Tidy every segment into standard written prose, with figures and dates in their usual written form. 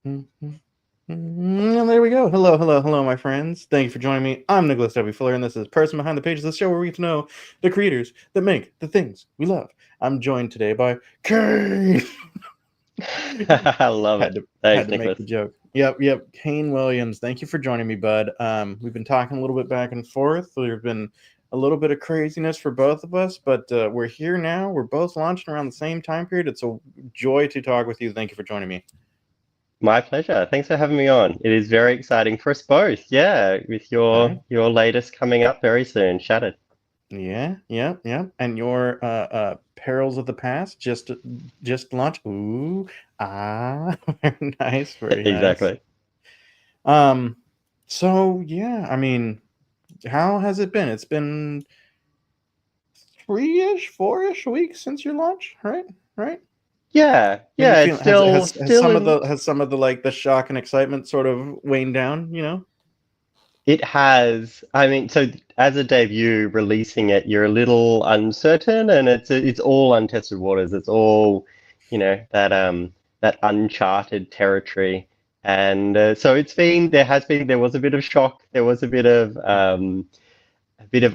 And there we go. Hello, hello, hello, my friends. Thank you for joining me. I'm Nicholas W. Fuller, and this is Person Behind the Pages, the show where we get to know the creators that make the things we love. I'm joined today by Kane. I love had it. to had Thanks, to make Nicholas. the joke. Yep. Kane Williams. Thank you for joining me, bud. We've been talking a little bit back and forth. There's been a little bit of craziness for both of us, but we're here now. We're both launching around the same time period. It's a joy to talk with you. Thank you for joining me. My pleasure. Thanks for having me on. It is very exciting for us both. Yeah, with All your right. your latest coming up very soon, Shattered. Yeah. And your perils of the past just launched. Ooh, very nice, very nice. Exactly. Um, so yeah, I mean, how has it been? It's been 3-ish, 4-ish weeks since your launch, right? Right? Yeah, What are you yeah. It's feeling? Has still has has still some of in. the like the shock and excitement sort of waned down? It has. I mean, so as a debut, releasing it, you're a little uncertain, and it's all untested waters. It's all, that uncharted territory. And so there was a bit of shock. There was a bit of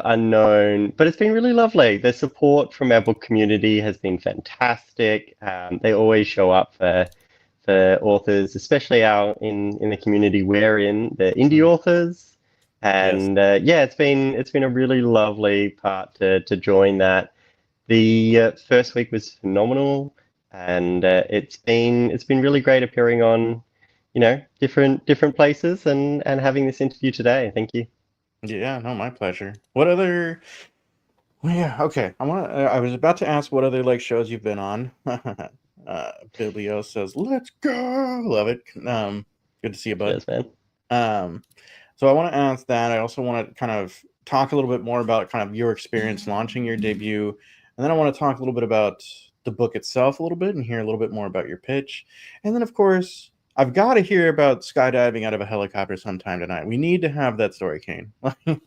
unknown, but it's been really lovely. The support from our book community has been fantastic. They always show up for authors, especially in the community we're in, the indie Mm, authors. yes. And yeah, it's been a really lovely part to join that. The first week was phenomenal, and it's been really great appearing on, different places and having this interview today. Thank you. Yeah. No, my pleasure. What other? Well, yeah, okay. I was about to ask what other like shows you've been on. Biblio says, "Let's go." Love it. Good to see you, bud. Cheers, man. Um, so I want to ask that. I also want to kind of talk a little bit more about kind of your experience launching your debut, and then I want to talk a little bit about the book itself a little bit and hear a little bit more about your pitch, and then of course I've got to hear about skydiving out of a helicopter sometime tonight. We need to have that story, Kane.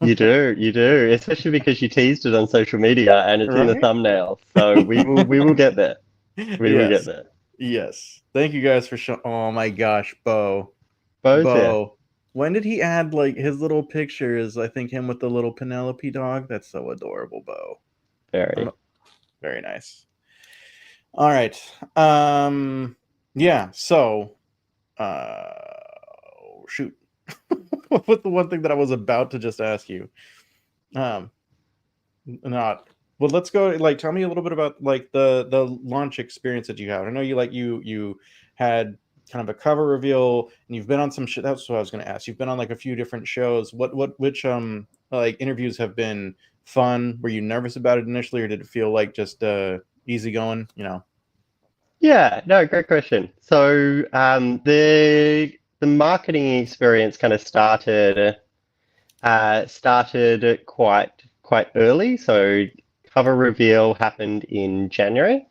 You do, especially because you teased it on social media and it's in the Right? thumbnail. So we will get there. We will get Yes. there. Yes. Thank you guys for showing. Oh my gosh, Bo. Both here. Bo. When did he add like his little pictures? I think him with the little Penelope dog. That's so adorable, Bo. I'm Very. very nice. All right. Yeah. So. Shoot. What was the one thing that I was about to just ask you? Um. Not. Well, let's go. Like, tell me a little bit about like the launch experience that you had. I know you had kind of a cover reveal, and you've been on some. That's what I was going to ask. You've been on like a few different shows. Which like interviews have been fun? Were you nervous about it initially, or did it feel like just easy going? Yeah, no, great question. So the marketing experience kind of started quite early. So cover reveal happened in January.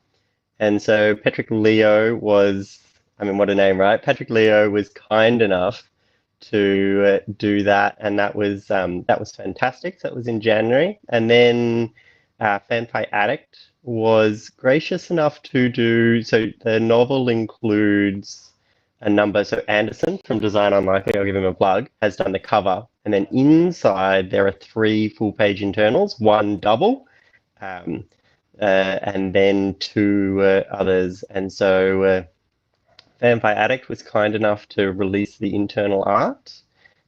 And so Patrick Leo was, I mean, what a name, right? Patrick Leo was kind enough to do that, and that was fantastic. So that was in January, and then Fanfi Addict was gracious enough to do. So the novel includes a number. So Anderson from Design Unlikely, I'll give him a plug, has done the cover, and then inside there are three full-page internals, one double. Um, and then two others. And so Vampire Addict was kind enough to release the internal art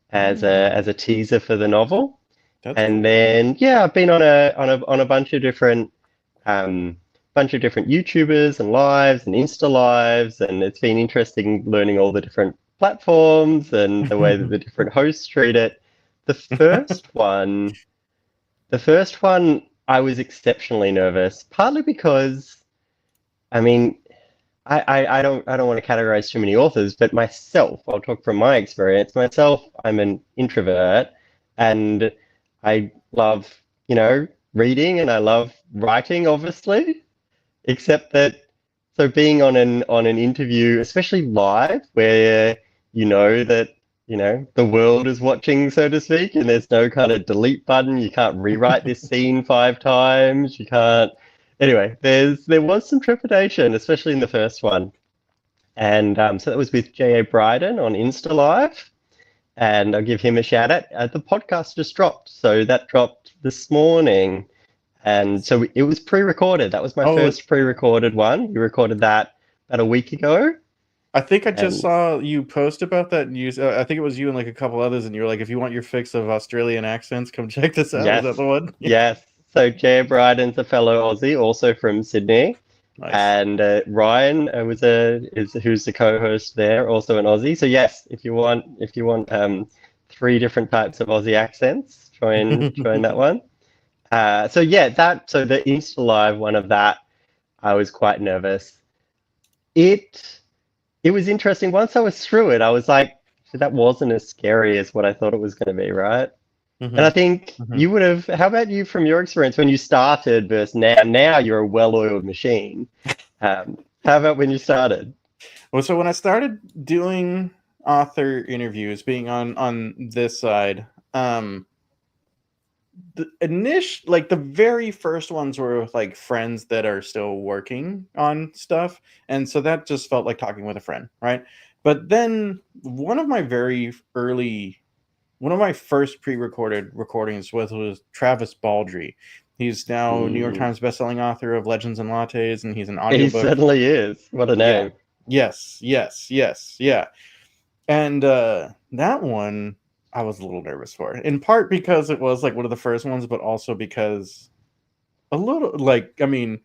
as a Mm, as a teaser for the novel. that's And cool. then yeah, I've been on a um, bunch of different YouTubers and lives and Insta lives, and it's been interesting learning all the different platforms and the way that the different hosts treat it. The first one, the first one, I was exceptionally nervous, partly because I mean, I don't want to categorize too many authors, but myself, I'll talk from my experience. Myself, I'm an introvert and I love, reading and I love writing, obviously, except that so being on an interview, especially live, where you know that, the world is watching, so to speak, and there's no kind of delete button. You can't rewrite this scene 5 times. You can't. Anyway, there was some trepidation, especially in the first one. And so that was with J.A. Bryden on Insta Live. And I'll give him a shout out. The podcast just dropped. So that dropped this morning. And so it was pre-recorded. That was my Oh, first pre-recorded one. We recorded that about a week ago. I think I just And saw you post about that, and I think it was you and like a couple others, and you were like, if you want your fix of Australian accents, come check this out. Is that yes, the one? yes. So J.A. Bryden's a fellow Aussie, also from Sydney. Nice. And Ryan who's the co-host there, also an Aussie. So yes, if you want three different types of Aussie accents, join that one. So the Insta Live one of that, I was quite nervous. It was interesting. Once I was through it, I was like, that wasn't as scary as what I thought it was going to be, right? And I think you would have. How about you from your experience when you started versus now? Now you're a well-oiled machine. How about when you started? Well, so when I started doing author interviews, being on this side, the very first ones were with like friends that are still working on stuff, and so that just felt like talking with a friend, right? But then one of my first pre-recorded recordings was Travis Baldry. He's now New York Times bestselling author of Legends and Lattes, and he's an He audiobook. certainly is. What a name. Yes. Yeah. And that one I was a little nervous for, in part because it was like one of the first ones, but also because a little like, I mean,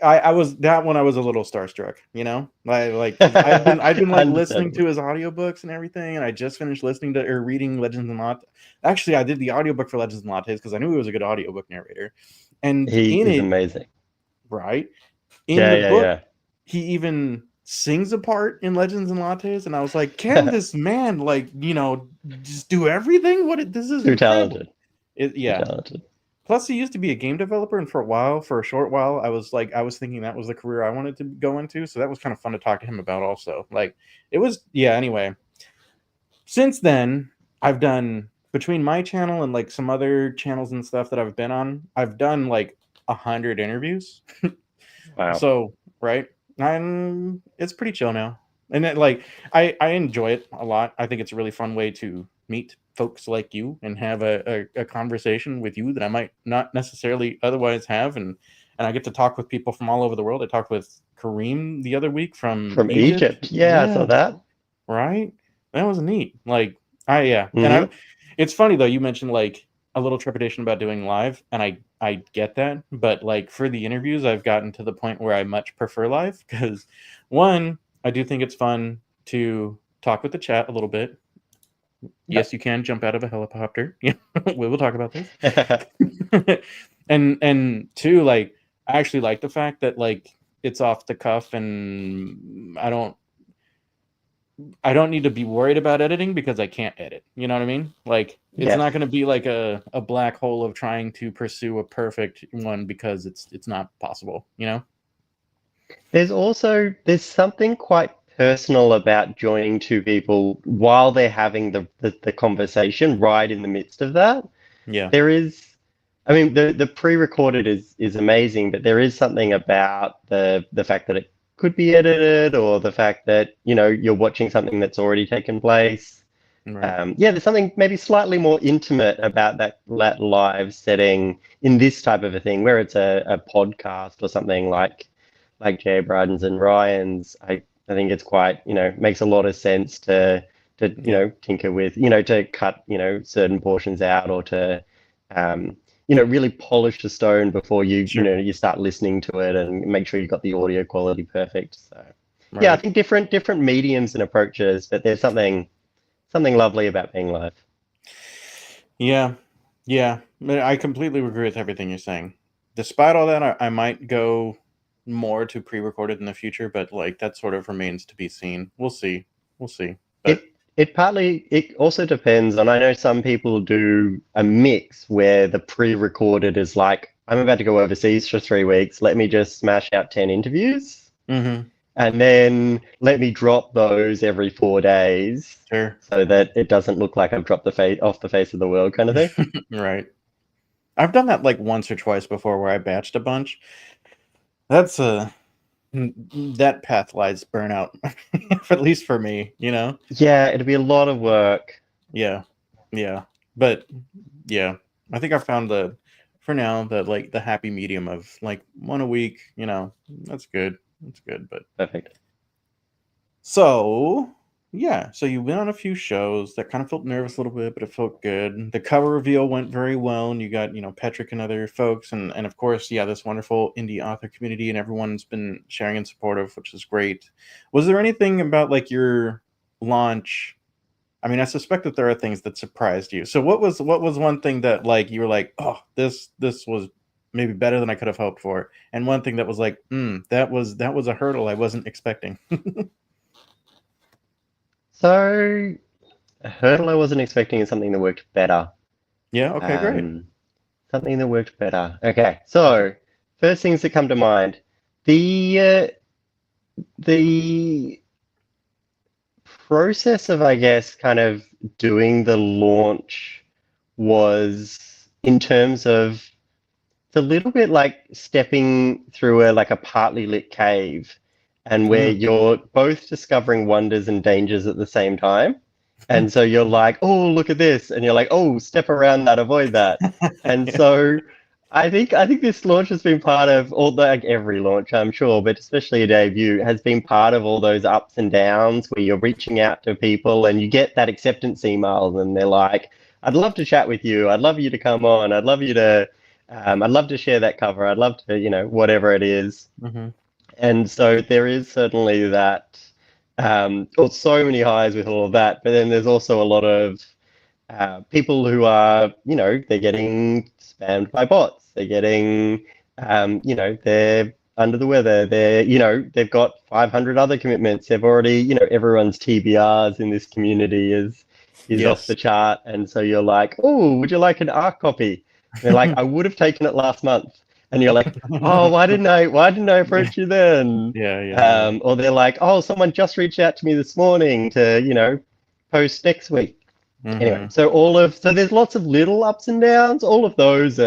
I was that one. I was a little starstruck, you know. I've been like listening to his audiobooks and everything, and I just finished listening to or reading Legends and Lattes. Actually, I did the audiobook for Legends and Lattes because I knew he was a good audiobook narrator, and He is amazing. Right in the book, yeah. he even sings a part in Legends and Lattes, and I was like, can this man just do everything? This is too incredible. talented. Too talented. Plus, he used to be a game developer, and for a short while, I was thinking that was the career I wanted to go into. So that was kind of fun to talk to him about. Also, Anyway, since then, I've done between my channel and like some other channels and stuff that I've been on, I've done like 100 interviews. Wow. So right, it's pretty chill now, and I enjoy it a lot. I think it's a really fun way to meet folks like you and have a conversation with you that I might not necessarily otherwise have, and I get to talk with people from all over the world. I talked with Kareem the other week from Egypt. Yeah, I saw that. Right, that was neat. And it's funny though. You mentioned like a little trepidation about doing live, and I get that, but like for the interviews, I've gotten to the point where I much prefer live because one, I do think it's fun to talk with the chat a little bit. Yes, you can jump out of a helicopter. Yeah, we will talk about this. and two, like I actually like the fact that like it's off the cuff, and I don't need to be worried about editing because I can't edit. You know what I mean? Like it's not going to be like a black hole of trying to pursue a perfect one because it's not possible. You know? There's something quite personal about joining two people while they're having the conversation right in the midst of that. Yeah. There is, I mean, the pre-recorded is amazing, but there is something about the fact that it could be edited, or the fact that, you're watching something that's already taken place. Right. There's something maybe slightly more intimate about that live setting in this type of a thing, where it's a podcast or something like Jay Bryden's and Ryan's. I think it's quite, makes a lot of sense to tinker with, to cut, certain portions out, or to, really polish the stone before you, you start listening to it, and make sure you've got the audio quality perfect. So, yeah, I think different mediums and approaches, but there's something lovely about being live. Yeah. I completely agree with everything you're saying. Despite all that, I might go more to pre-recorded in the future, but like that sort of remains to be seen. We'll see. But it also depends on, I know some people do a mix where the pre-recorded is like, I'm about to go overseas for 3 weeks, let me just smash out 10 interviews, and then let me drop those every 4 days, so that it doesn't look like I've dropped off the face of the world, kind of thing. Right. I've done that like once or twice before, where I batched a bunch. That's that path lies burnout, at least for me, you know? Yeah, it'd be a lot of work. Yeah. Yeah. But yeah, I think I found for now, like the happy medium of like one a week, you know, that's good. That's good. But Perfect. so yeah, so you went on a few shows that kind of felt nervous a little bit, but it felt good. The cover reveal went very well, and you got, Patrick and other folks, and of course, yeah, this wonderful indie author community, and everyone's been sharing and supportive, which is great. Was there anything about like your launch? I mean, I suspect that there are things that surprised you. So what was one thing that like you were like, oh, this was maybe better than I could have hoped for, and one thing that was like, that was a hurdle I wasn't expecting. So a hurdle I wasn't expecting is something that worked better. Yeah. Okay. Great. Um, Something that worked better. Okay, so first things that come to mind, the the process of, I guess, kind of doing the launch was in terms of it's a little bit like stepping through a partly lit cave and where Mm. you're both discovering wonders and dangers at the same time. And so you're like, oh, look at this. And you're like, oh, step around that, avoid that. And so I think this launch has been part of like every launch, I'm sure, but especially a debut has been part of all those ups and downs where you're reaching out to people and you get that acceptance email and they're like, I'd love to chat with you. I'd love you to come on. I'd love to share that cover. I'd love to, whatever it is. Hmm. And so there is certainly that, or so many highs with all of that. But then there's also a lot of people who are, they're getting spammed by bots. They're getting, they're under the weather. They've got 500 other commitments. They've already, everyone's TBRs in this community is off the Yes. chart. And so you're like, oh, would you like an ARC copy? And they're like, I would have taken it last month. And you're like, oh, why didn't I Yeah. approach you then? Yeah. Yeah. Or they're like, oh, someone just reached out to me this morning to, post next week. Yeah. Anyway, Hmm. so there's lots of little ups and downs. All of those,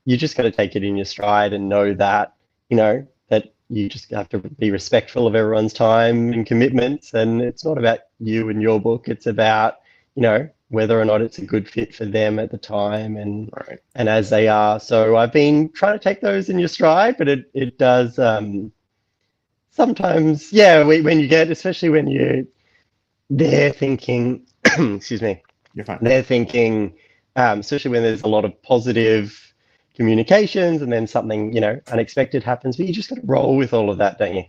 you just got to take it in your stride and know that, that you just have to be respectful of everyone's time and commitments. And it's not about you and your book. It's about, whether or not it's a good fit for them at the time Right. and as they are. So I've been trying to take those in your stride, but it does sometimes, yeah, when you get, especially when they're thinking, excuse me, You're fine. they're thinking, especially when there's a lot of positive communications and then something, unexpected happens, but you just got to roll with all of that, don't you?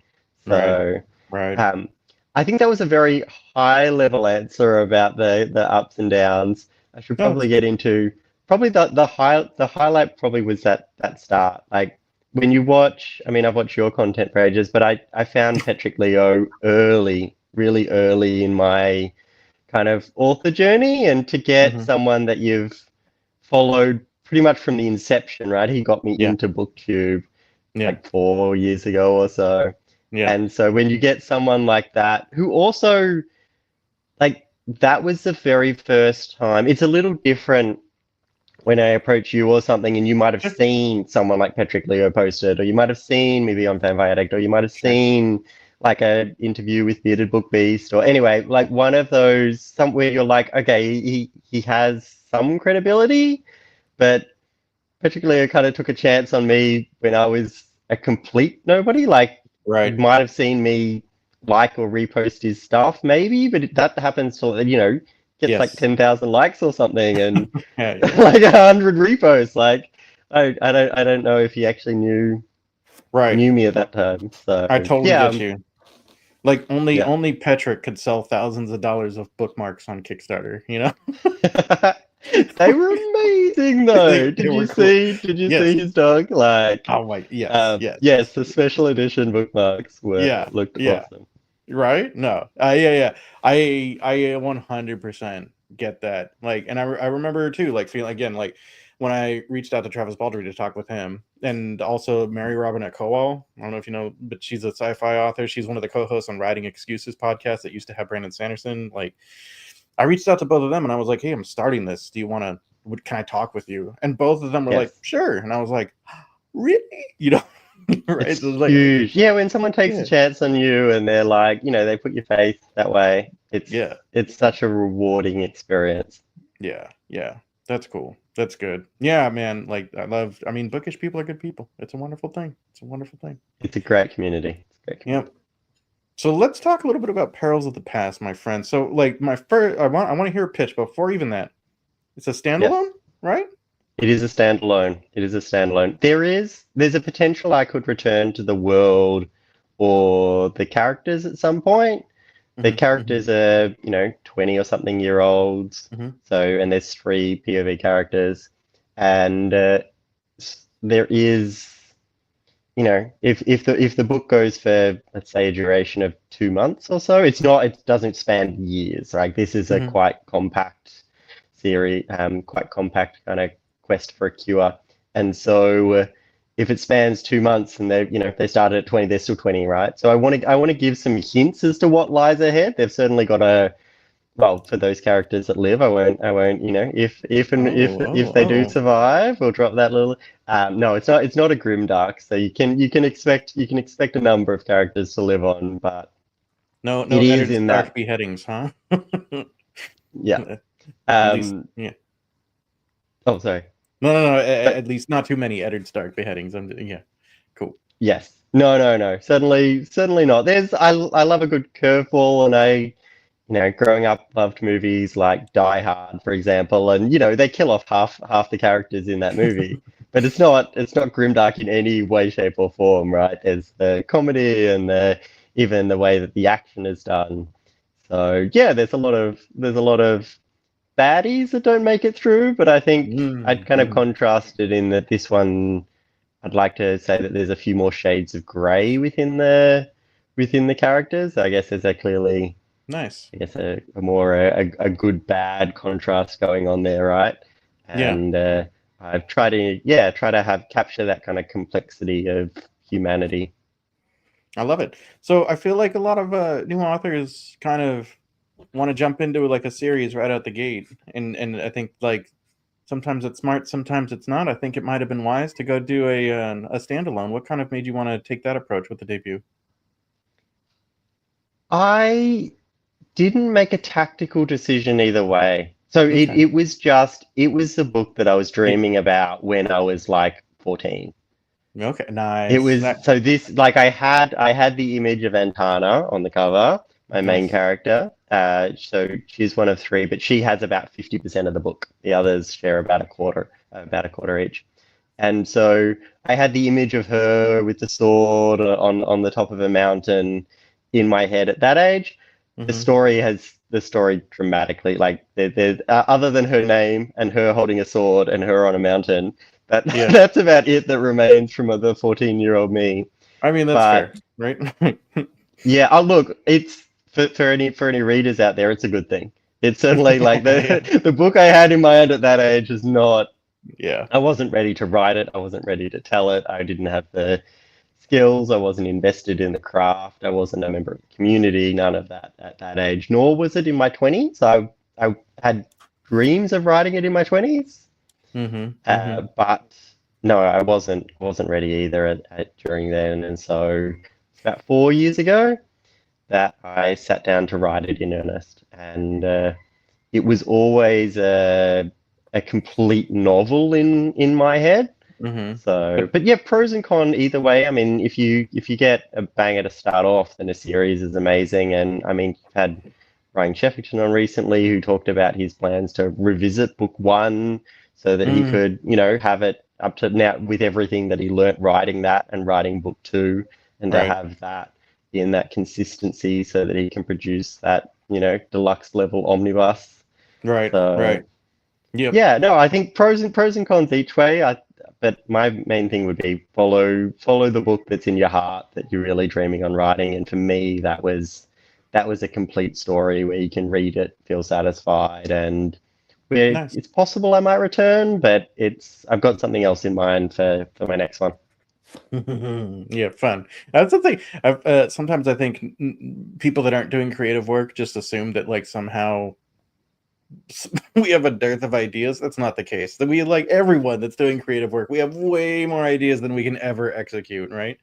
Right. So Right. um, I think that was a very high level answer about the ups and downs. I should No, it's probably get into probably the highlight probably was that start. Like when you watch, I mean, I've watched your content for ages, but I found Patrick Leo early, really early in my kind of author journey, and to get hmm someone that you've followed pretty much from the inception, right? He got me Yeah. into BookTube Yeah. like 4 years ago or so. Yeah. And so when you get someone like that, who also, like, that was the very first time. It's a little different when I approach you or something, and you might have Sure. seen someone like Patrick Leo posted, or you might have seen maybe on Vampire Addict, or you might have Sure. seen like an interview with Bearded Book Beast, or anyway, like one of those somewhere you're like, okay, he has some credibility, but Patrick Leo kind of took a chance on me when I was a complete nobody. Like you Right. might have seen me like or repost his stuff, maybe, but that happens to, gets like Yes. 10,000 likes or something and Yeah. Yeah. like 100 reposts. Like I don't know if he actually Right. knew me at that time. So I totally yeah, get you. Like only yeah. only Petrick could sell thousands of dollars of bookmarks on Kickstarter, you know? They were amazing though. They Did you were cool. see? Did you see Yes. his dog? Like, Oh my, yes, yes. yes, the special edition bookmarks Yeah. looked Yeah. awesome. Right? No. Yeah, yeah. I 100% get that. Like, and I remember too, like feeling again, like when I reached out to Travis Baldree to talk with him, and also Mary Robinette Kowal. I don't know if you know, but she's a sci-fi author. She's one of the co-hosts on Writing Excuses podcast that used to have Brandon Sanderson. Like, I reached out to both of them and I was like, "Hey, I'm starting this. Do you want to? Can I talk with you?" And both of them were like, Yes. "Sure." And I was like, "Really?" You know? right? It's So it's like, huge. Yeah, when someone takes a yeah, chance on you and they're like, they put your face that way, yeah, it's such a rewarding experience. yeah, yeah. That's cool. That's good. Yeah, man. Like I mean, bookish people are good people. It's a wonderful thing. It's a wonderful thing. It's a great community. It's a great community. Yep. So let's talk a little bit about Perils of the Past, my friend. So like my first, I want to hear a pitch. But before even that, it's a Yes. standalone, right? It is a standalone. It is a standalone. There's a potential I could return to the world or the characters at some point. The Mm-hmm, mm-hmm, characters are, 20 or something year olds. mm-hmm, So, and there's three POV characters. And there is, if the book goes for, let's say, a duration of 2 months or so, it doesn't span years. Like this is a mm-hmm. quite compact series, quite compact kind of quest for a cure. And so if it spans 2 months and if they started at 20, they're still 20, right? So I want to give some hints as to what lies ahead. They've certainly got well, for those characters that live, I won't, if and if Oh, if oh, they do oh. survive, we'll drop that little. No, it's not a grimdark, so you can expect a number of characters to live on, but No, it no is Eddard in Stark that, beheadings, huh? yeah. At least, Um, yeah. oh, sorry. No, no, no. But At least not too many Eddard Stark beheadings. Yeah, cool. yes, no, no, no, certainly not. I love a good curveball, and growing up, loved movies like Die Hard, for example, and they kill off half the characters in that movie. But it's not grimdark in any way, shape, or form, right? There's the comedy and even the way that the action is done. So yeah, there's a lot of baddies that don't make it through, but I think I'd kind of Mm-hmm. contrast it in that this one, I'd like to say that there's a few more shades of grey within the characters. I guess there's a clearly Nice. I guess a more a good bad contrast going on there, right? Yeah, And I've tried to have capture that kind of complexity of humanity. I love it. So I feel like a lot of new authors kind of want to jump into like a series right out the gate, and I think like sometimes it's smart, sometimes it's not. I think it might have been wise to go do a standalone. What kind of made you want to take that approach with the debut? I didn't make a tactical decision either way. So it Okay. it was just it was the book that I was It, dreaming about when I was like 14. okay. It Nice. was so this like I had the image of Antana on the cover, my main Nice. character. So she's one of three, but she has about 50% of the book. The others share about a quarter each. And so I had the image of her with the sword on the top of a mountain in my head at that age. The Mm-hmm. story has the story dramatically like other than her name and her holding a sword and her on a mountain. That Yeah. that's about it that remains from the 14-year-old me. I mean, that's fair, But right? yeah, oh look, it's for any readers out there, it's a good thing. It's certainly like Yeah. the book I had in my hand at that age is not. Yeah. I wasn't ready to write it. I wasn't ready to tell it. I didn't have the skills. I wasn't invested in the craft. I wasn't a member of the community. None of that at that age. Nor was it in my 20s. I had dreams of writing it in my 20s. Mm-hmm. Mm-hmm. But no, I wasn't ready either during then, and so it's about 4 years ago that I sat down to write it in earnest, and it was always a complete novel in my head. Mm-hmm. So, But but yeah, pros and cons either way. I mean, if you get a banger to start off, then a series is amazing. And I mean, you've had Ryan Sheffington on recently who talked about his plans to revisit book one so that he mm, could, have it up to now with everything that he learnt writing that and writing book two, and to right, have that in that consistency so that he can produce that, deluxe level omnibus. right, So right. Yep. yeah, no, I think pros and cons each way. But my main thing would be follow the book that's in your heart that you're really dreaming on writing. And for me, that was a complete story where you can read it, feel satisfied, and where Nice. it's possible I might return, but I've got something else in mind for my next one. Yeah, fun. That's the thing. Sometimes I think people that aren't doing creative work just assume that like somehow we have a dearth of ideas. That's not the case. That we like everyone that's doing creative work. We have way more ideas than we can ever execute, right?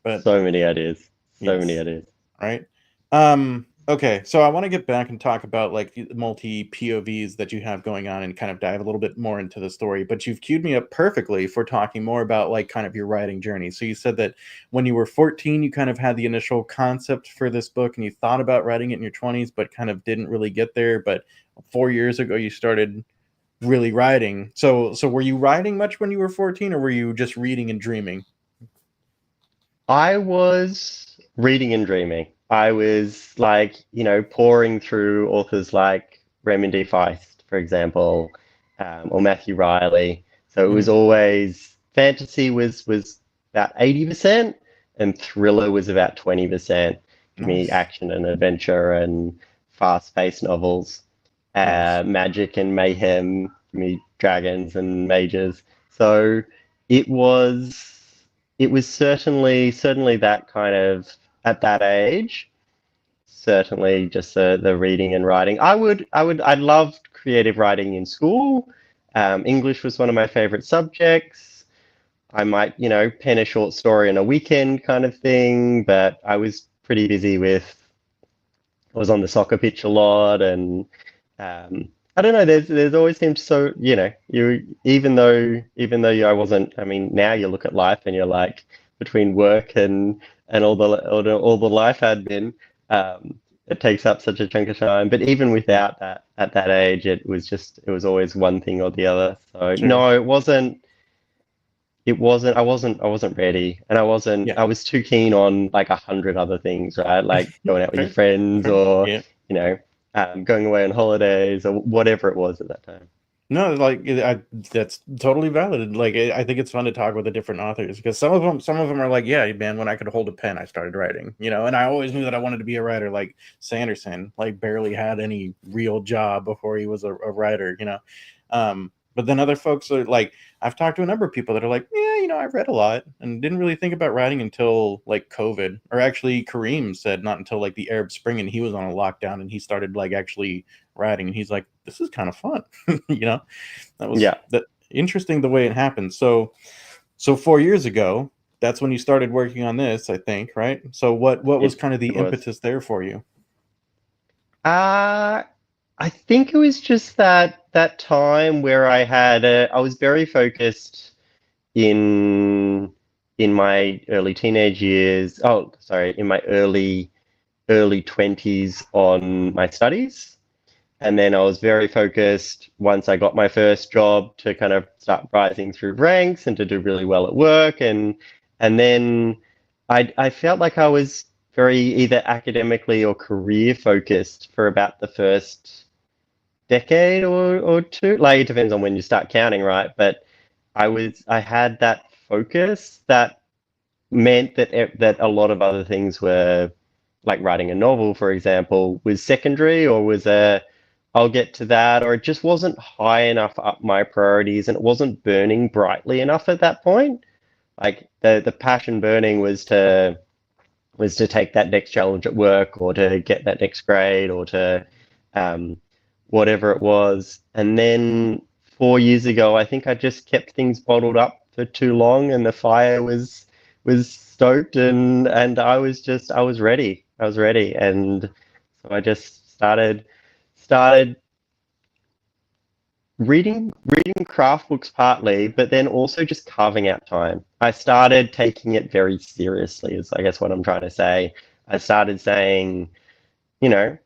But So many ideas. So many yes, ideas. right. Okay, so I want to get back and talk about like the multi POVs that you have going on and kind of dive a little bit more into the story, but you've queued me up perfectly for talking more about like kind of your writing journey. So you said that when you were 14 you kind of had the initial concept for this book and you thought about writing it in your 20s but kind of didn't really get there, but 4 years ago you started really writing. So were you writing much when you were 14 or were you just reading and dreaming? I was reading and dreaming. I was like, pouring through authors like Raymond D. Feist, for example, or Matthew Riley. So it was Mhm. always fantasy was about 80% and thriller was about 20%. Give me Nice. action and adventure and fast-paced novels. Nice. Magic and mayhem, give me dragons and mages. So it was it was certainly that kind of at that age, certainly just the reading and writing. I loved creative writing in school. English was one of my favorite subjects. I might, pen a short story on a weekend kind of thing, but I was pretty busy with, I was on the soccer pitch a lot and I don't know. There's always seemed so you I wasn't. I mean, now you look at life and you're like between work and all the life admin, it takes up such a chunk of time. But even Yeah, without that, at that age, it was always one thing or the other. So sure. no, it wasn't. It wasn't. I wasn't ready, and Yeah. I was too keen on like 100 other things, right? Like going out with your Fair. friends, Fair. or Yeah. you know, going away on holidays, or whatever it was at that time. No, like that's totally valid. Like I think it's fun to talk with the different authors because some of them are like, yeah, man, when I could hold a pen, I started writing, and I always knew that I wanted to be a writer. Like Sanderson, like barely had any real job before he was a writer. But then other folks are like, I've talked to a number of people that are like, yeah, I've read a lot and didn't really think about writing until like COVID, or actually Kareem said not until like the Arab Spring and he was on a lockdown and he started like actually writing and he's like, this is kind of fun. you know that was Yeah, that interesting the way it happened. So 4 years ago, that's when you started working on this, I think, right? So what was it kind of it the was. impetus there for you? Uh, I think it was just that time where I was very focused in in my early teenage years. Oh, sorry, in my early 20s on my studies. And then I was very focused once I got my first job to kind of start rising through ranks and to do really well at work. And then I felt like I was very either academically or career focused for about the first decade or two. Like it depends on when you start counting, right? But I had that focus that meant that a lot of other things were like writing a novel, for example, was secondary or was a I'll get to that, or it just wasn't high enough up my priorities and it wasn't burning brightly enough at that point. Like the passion burning was to take that next challenge at work or to get that next grade or to um, whatever it was. And then 4 years ago, I think I just kept things bottled up for too long, and the fire was stoked, and I was ready. I was ready, and so I just started reading craft books partly, but then also just carving out time. I started taking it very seriously, is I guess what I'm trying to say. I started saying, you know,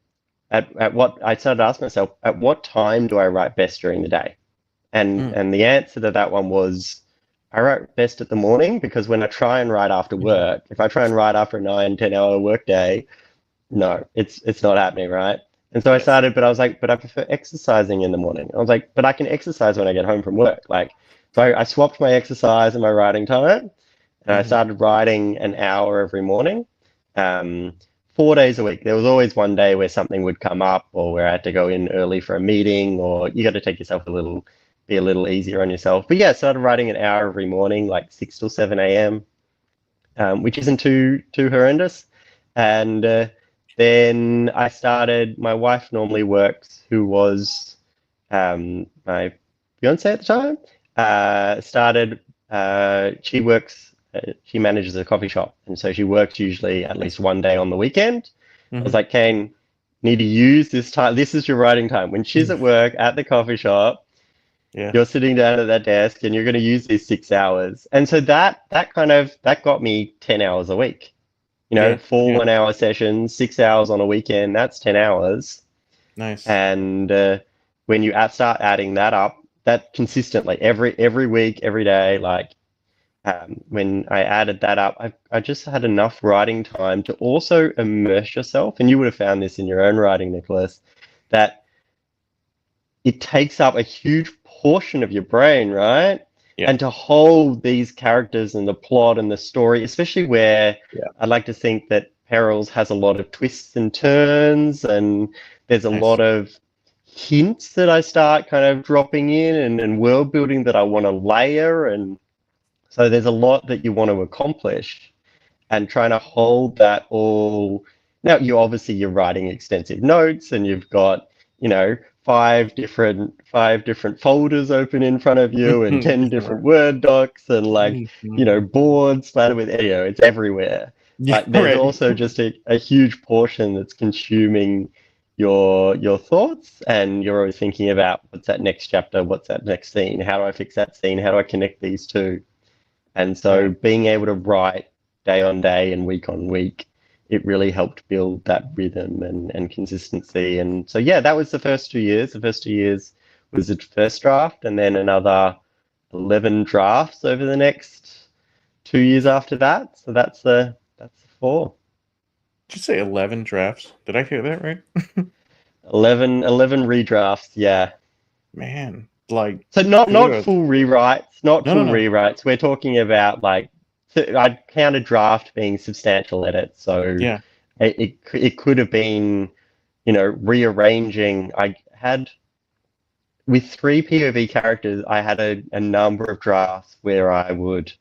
at what I started asking myself, at what time do I write best during the day? And Mm. and the answer to that one was I write best at the morning because when I try and write after work, if I try and write after a 9, 10 hour workday, no, it's not happening, right? And so I Yes. started, but I was like, but I prefer exercising in the morning. I was like, but I can exercise when I get home from work. Like, so I swapped my exercise and my writing time, and I Hmm. started writing an hour every morning, um, 4 days a week. There was always one day where something would come up, or where I had to go in early for a meeting, or you got to take yourself be a little easier on yourself. But yeah, I started writing an hour every morning, like 6 till 7 a.m., which isn't too horrendous. And then I started. My wife normally works, who was my fiance at the time, started. She works. She manages a coffee shop, and so she works usually at least one day on the weekend. I was like, Kane, need to use this time. This is your writing time. When she's at work at the coffee shop, Yeah. you're sitting down at that desk, and you're going to use these 6 hours. And so that got me 10 hours a week. You know, Yeah. 4 Yeah. 1 hour sessions, 6 hours on a weekend. That's 10 hours. Nice. And when you start adding that up, that consistently every week, every day, like when I added that up, I just had enough writing time to also immerse yourself. And you would have found this in your own writing, Nicholas, that it takes up a huge portion of your brain, right? Yeah. And to hold these characters and the plot and the story, especially where I like to think that Perils has a lot of twists and turns, and there's a Nice. lot of hints that I start kind of dropping in, and world building that I want to layer. And so there's a lot that you want to accomplish, and trying to hold that all. Now, you're writing extensive notes, and you've got, you know, five different folders open in front of you, and 10 different Word docs, and like, you know, boards splattered with, you know, it's everywhere. Yeah, But there's right. also just a huge portion that's consuming your thoughts, and you're always thinking about what's that next chapter, what's that next scene, how do I fix that scene, how do I connect these two? And so Right. being able to write day on day and week on week, it really helped build that rhythm and consistency. And so, yeah, that was the first 2 years. The first 2 years was the first draft, and then another 11 drafts over the next 2 years after that. So that's the 4. Did you say 11 drafts? Did I hear that right? 11 redrafts, yeah. Man, like, So not kudos. full rewrites, not No, full no, no. rewrites. We're talking about like, I'd count a draft being substantial edits. So Yeah. it could have been, you know, rearranging. I had with 3 POV characters, I had a number of drafts where I would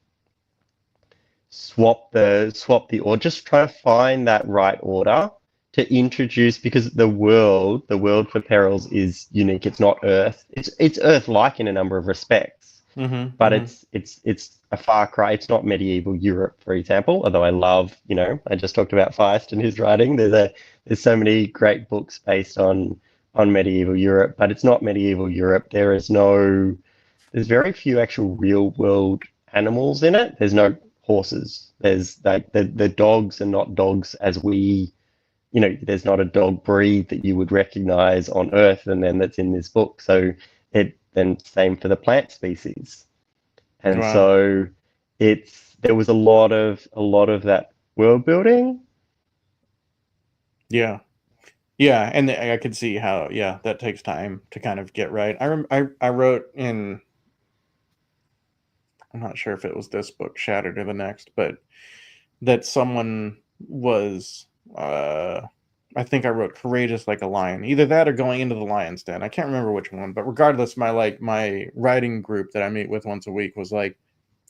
swap the or just try to find that right order to introduce, because the world for Perils is unique. It's not Earth. It's Earth-like in a number of respects, but it's a far cry. It's not medieval Europe, for example. Although I love, you know, I just talked about Feist and his writing. There's so many great books based on medieval Europe, but it's not medieval Europe. There's very few actual real world animals in it. There's no horses. There's like the dogs are not dogs as we, you know, there's not a dog breed that you would recognize on Earth and then that's in this book. So then same for the plant species. And Wow. so there was a lot of that world building. Yeah. Yeah, and I could see how, yeah, that takes time to kind of get right. I wrote in, I'm not sure if it was this book, Shattered, or the next, but that someone was, I think I wrote courageous like a lion. Either that or going into the lion's den. I can't remember which one, but regardless, my writing group that I meet with once a week was like,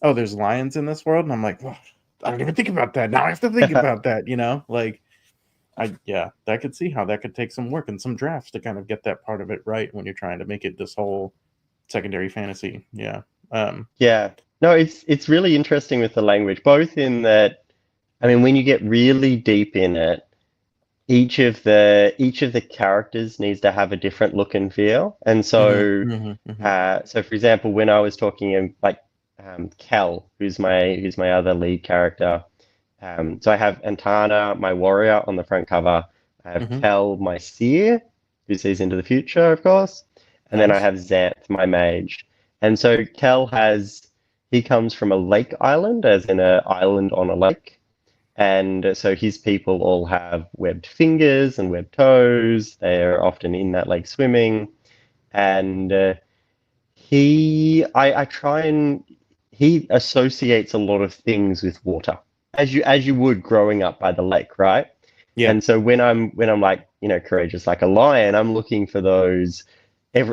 oh, there's lions in this world? And I'm like, well, I didn't even think about that. Now I have to think about that, you know? Like, I could see how that could take some work and some drafts to kind of get that part of it right when you're trying to make it this whole secondary fantasy. Yeah. Yeah. No, it's really interesting with the language, both in that, I mean, when you get really deep in it, each of the characters needs to have a different look and feel. And so, so for example, when I was talking like Kel, who's my other lead character, so I have Antana, my warrior, on the front cover. I have Kel, my seer, who sees into the future, of course, and then I have Xanth, my mage. And so Kel he comes from a lake island, as in an island on a lake. And so his people all have webbed fingers and webbed toes. They're often in that lake swimming. And he associates a lot of things with water, as you would growing up by the lake, right? Yeah. And so when I'm like, you know, courageous like a lion, I'm looking for those.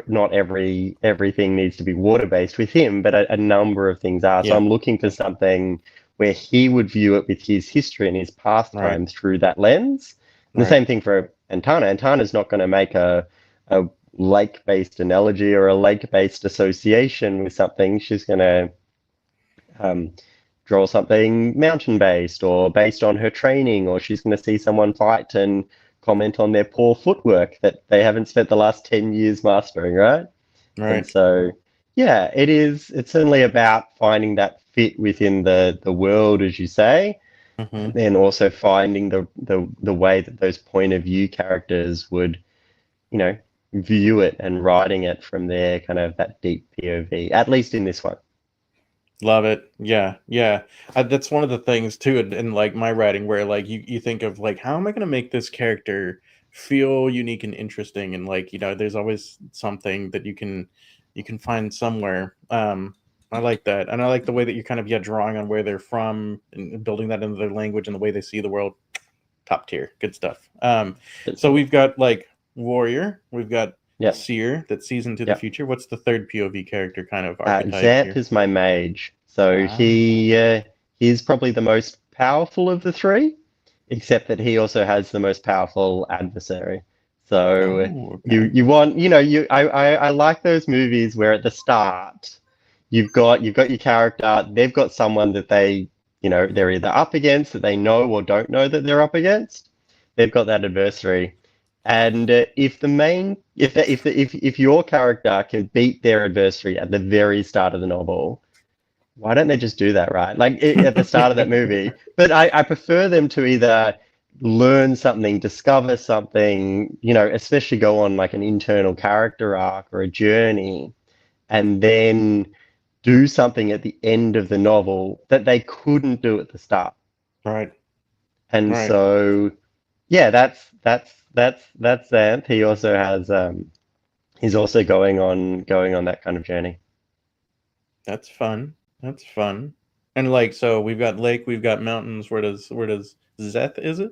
Not everything needs to be water based with him, but a number of things are. So I'm looking for something where he would view it with his history and his pastime through that lens. And the same thing for Antana. Antana's not going to make a lake-based analogy or a lake-based association with something, she's going to um, draw something mountain-based or based on her training, or she's going to see someone fight and comment on their poor footwork that they haven't spent the last 10 years mastering, right? And Right. so, yeah, it's certainly about finding that fit within the world, as you say, and Hmm. then also finding the way that those point of view characters would, view it and writing it from their kind of that deep POV, at least in this one. Love it. Yeah, yeah. That's one of the things too in like my writing where like you think of like how am I going to make this character feel unique and interesting and like there's always something that you can find somewhere. I like that. And I like the way that you're kind of drawing on where they're from and building that into their language and the way they see the world. Top tier. Good stuff. So we've got like warrior, we've got Yeah, seer that sees into the yeah. future. What's the third POV character kind of archetype Xant here? is my mage, so Ah. he's probably the most powerful of the three, except that he also has the most powerful adversary. So Oh, okay. you want I like those movies where at the start you've got your character, they've got someone that they're either up against that they know or don't know that they're up against. They've got that adversary. And if your character can beat their adversary at the very start of the novel, why don't they just do that, right? Like at the start of that movie. But I prefer them to either learn something, discover something, especially go on like an internal character arc or a journey, and then do something at the end of the novel that they couldn't do at the start. Right, And right. so, yeah, that's Xanth. He also has he's also going on that kind of journey. That's fun. That's fun. And like, so we've got lake, we've got mountains. Where does Zeth is it?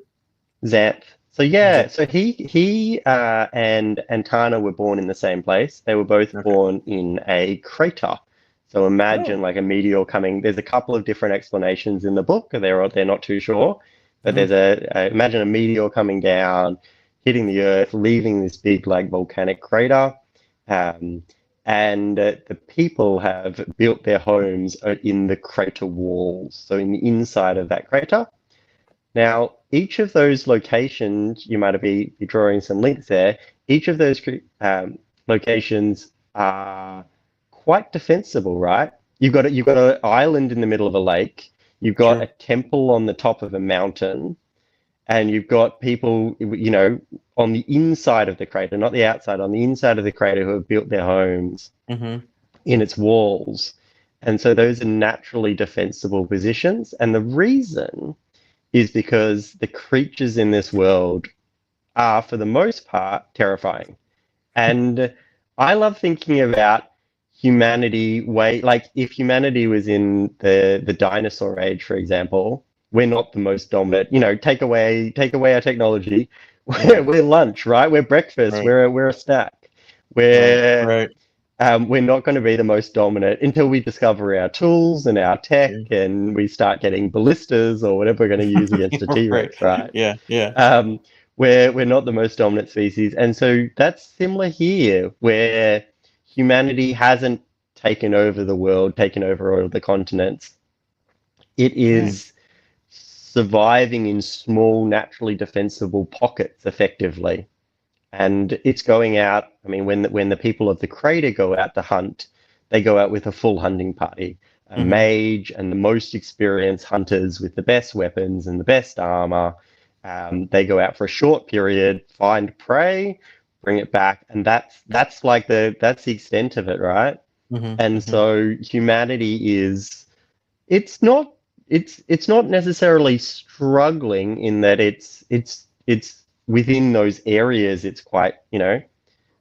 Xanth. So yeah, Zeth. so he and Tana were born in the same place. They were both Okay. born in a crater. So imagine Oh. like a meteor coming. There's a couple of different explanations in the book. They're not too sure, but Hmm. imagine a meteor coming down, hitting the Earth, leaving this big like volcanic crater. Um, and the people have built their homes in the crater walls, so in the inside of that crater. Now, each of those locations, you might be drawing some links there. Each of those locations are quite defensible, right? You've got an island in the middle of a lake. You've got a Sure. temple on the top of a mountain, and you've got people, on the inside of the crater, not the outside, on the inside of the crater who have built their homes Hmm. in its walls. And so those are naturally defensible positions. And the reason is because the creatures in this world are, for the most part, terrifying. And I love thinking about humanity like if humanity was in the dinosaur age, for example, we're not the most dominant. Take away our technology. We're, Right. we're lunch, right? We're breakfast. Right. We're a snack. Right. We're Right. we're not going to be the most dominant until we discover our tools and our tech Sure. and we start getting ballistas or whatever we're going to use against a Right. T-Rex, right? Yeah. Yeah. Um, we're not the most dominant species. And so that's similar here, where humanity hasn't taken over the world, taken over all of the continents. It Right. is surviving in small, naturally defensible pockets effectively. And it's going out. I mean, when the people of the crater go out to hunt, they go out with a full hunting party, a Hmm. mage and the most experienced hunters with the best weapons and the best armor. They go out for a short period, find prey, bring it back, and that's the extent of it, right? Hmm. And Hmm. so humanity is it's not it's not necessarily struggling in that it's within those areas it's quite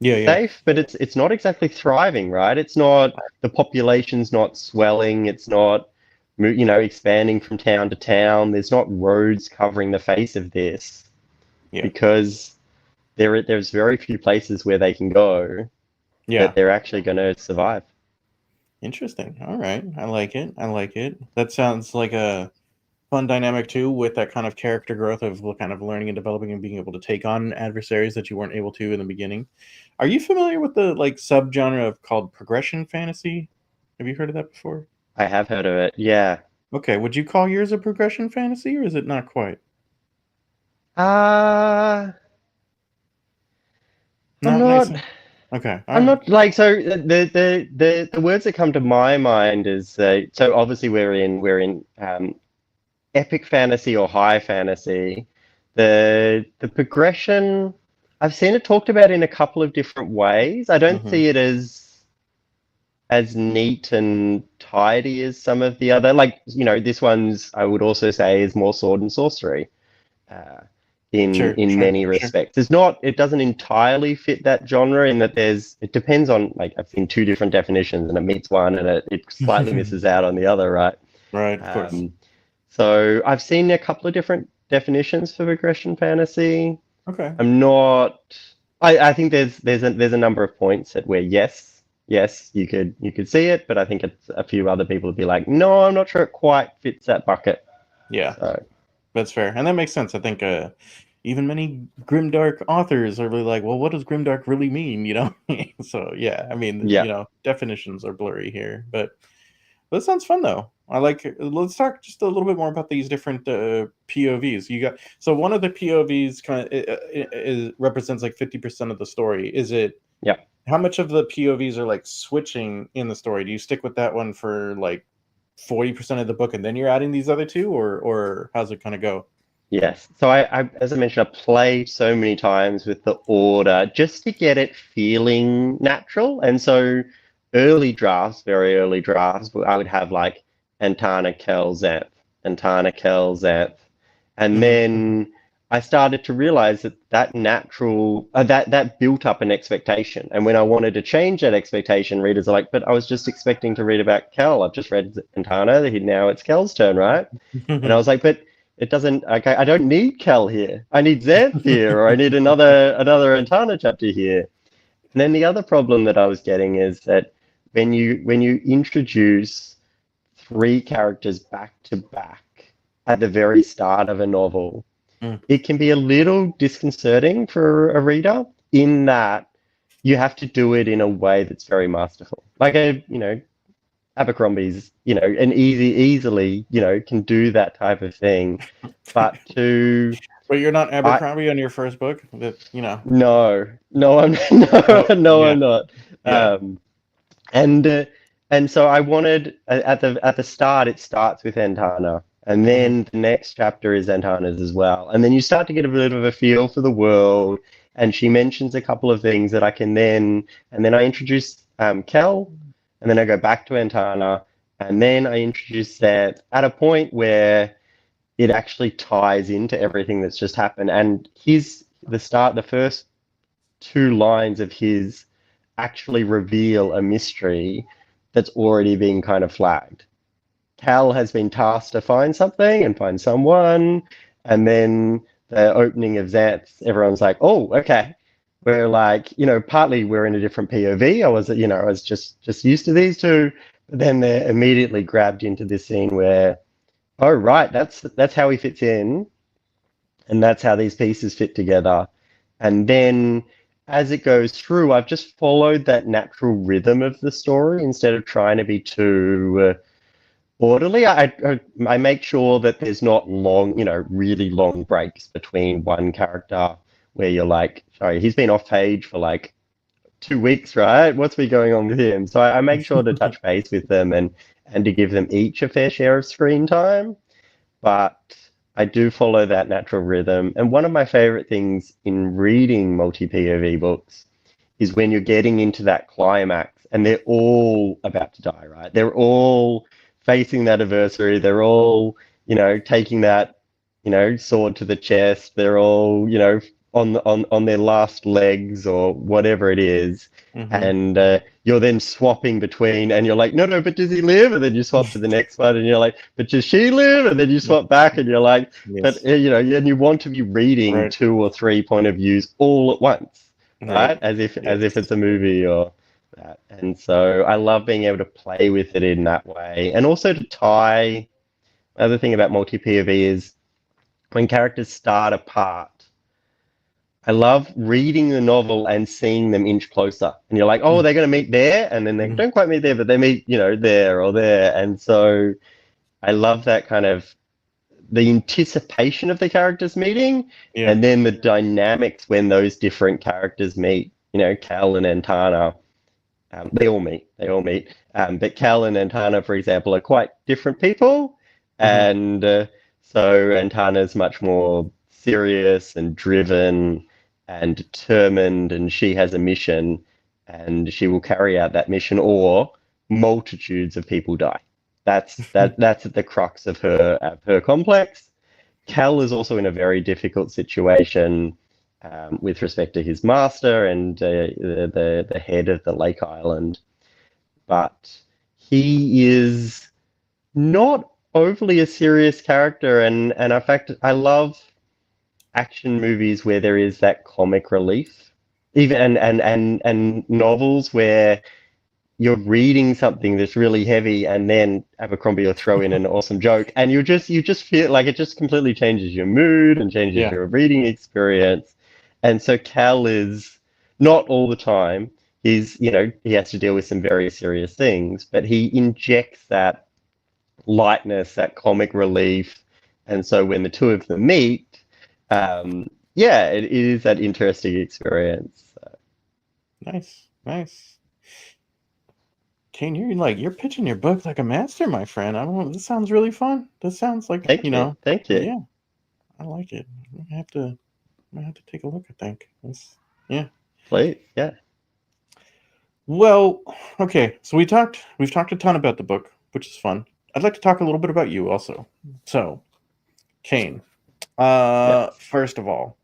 Yeah. Yeah. safe, but it's not exactly thriving, right? It's not, the population's not swelling, it's not expanding from town to town. There's not roads covering the face of this Yeah. because there's very few places where they can go that Yeah. they're actually going to survive. Interesting. All right. I like it. I like it. That sounds like a fun dynamic too, with that kind of character growth of kind of learning and developing and being able to take on adversaries that you weren't able to in the beginning. Are you familiar with the like subgenre of called progression fantasy? Have you heard of that before? I have heard of it. Yeah. Okay, would you call yours a progression fantasy, or is it not quite? Uh, I'm Not nice. not. Okay, all I'm right. not like so. The words that come to my mind is so obviously we're in epic fantasy or high fantasy. The progression I've seen it talked about in a couple of different ways. I don't Mm-hmm. see it as neat and tidy as some of the other, like, this one's, I would also say, is more sword and sorcery, uh, in Sure, in sure, many sure. respects. It doesn't entirely fit that genre in that it depends on, like, I've seen two different definitions and it meets one and it slightly misses out on the other, right? Right, of course. Um, so I've seen a couple of different definitions for progression fantasy. Okay. I'm not. I think there's a number of points at where yes, you could see it, but I think it's a few other people would be like, no, I'm not sure it quite fits that bucket. Yeah, So that's fair, and that makes sense. I think even many grimdark authors are really like, well, what does grimdark really mean? You know. So yeah, I mean, yeah, definitions are blurry here, but that sounds fun though. I like. Let's talk just a little bit more about these different POVs. You got so one of the POVs kind of represents like 50% of the story. Is it? yeah. How much of the POVs are like switching in the story? Do you stick with that one for like 40% of the book and then you're adding these other two, or how's it kind of go? Yes. So as I mentioned, I played so many times with the order just to get it feeling natural. And so very early drafts, I would have like Antana Kel Xanth, Antana Kel Xanth. And Hmm. Hmm. then I started to realize that built up an expectation. And when I wanted to change that expectation, readers are like, but I was just expecting to read about Kel. I've just read Antana. Now it's Kel's turn, right? And I was like, but it doesn't. Okay, I don't need Kel here. I need Xanth here, or I need another Antana chapter here. And then the other problem that I was getting is that when you introduce three characters back to back at the very start of a novel, Mm. it can be a little disconcerting for a reader in that you have to do it in a way that's very masterful. Like Abercrombie's, and easily, can do that type of thing. But But you're not I, Abercrombie on your first book, that. no, I'm No, no, yeah, I'm not. yeah. Um, and so I wanted at the start, it starts with Antana, and Hmm. then the next chapter is Antana's as well, and then you start to get a bit of a feel for the world. And she mentions a couple of things that I can and then I introduce Kel, and then I go back to Antana, and then I introduce that at a point where it actually ties into everything that's just happened. And the first two lines of his actually reveal a mystery that's already been kind of flagged. Cal has been tasked to find something and find someone, and then the opening of Xanth, everyone's like, "Oh, okay." We're like, partly we're in a different POV. I was just used to these two, but then they're immediately grabbed into this scene where, oh, right, that's how he fits in, and that's how these pieces fit together. And then as it goes through, I've just followed that natural rhythm of the story instead of trying to be too orderly. I make sure that there's not really long breaks between one character where you're like, sorry, he's been off page for like 2 weeks, right? What's been going on with him? So I make sure to touch base with them and to give them each a fair share of screen time. But I do follow that natural rhythm. And one of my favorite things in reading multi-POV books is when you're getting into that climax and they're all about to die, right? They're all facing that adversary. They're all, taking that, sword to the chest. They're all, on their last legs or whatever it is. Hmm. And you're then swapping between, and you're like, no, no, but does he live? And then you swap to the next one, and you're like, but does she live? And then you swap back, and you're like, but Yes. and you want to be reading Right. 2 or 3 point of views all at once, Right. right? As if Yes. it's a movie or that. And so I love being able to play with it in that way, and also to tie. other thing about multi-POV is when characters start apart, I love reading the novel and seeing them inch closer. And you're like, oh, they're going to meet there. And then they don't quite meet there, but they meet, there or there. And so I love that kind of the anticipation of the characters meeting Yeah. and then the dynamics when those different characters meet. Cal and Antana, they all meet. But Cal and Antana, for example, are quite different people. And so Antana's much more serious and driven and determined, and she has a mission, and she will carry out that mission, or multitudes of people die. That's at the crux of her complex. Cal is also in a very difficult situation with respect to his master and the head of the Lake Island, but he is not overly a serious character, and in fact, I love action movies where there is that comic relief, even and novels where you're reading something that's really heavy, and then Abercrombie will throw in an awesome joke, and you just feel like it just completely changes your mood and changes your reading experience. And so Cal is not all the time. He has to deal with some very serious things, but he injects that lightness, that comic relief, and so when the two of them meet, it is that interesting experience. Nice. Kane, you're pitching your book like a master, my friend. This sounds really fun. This sounds like Thank you. Yeah, I like it. I have to take a look. I think. Please, yeah. Well, okay. So we've talked a ton about the book, which is fun. I'd like to talk a little bit about you also. So, Kane, first of all,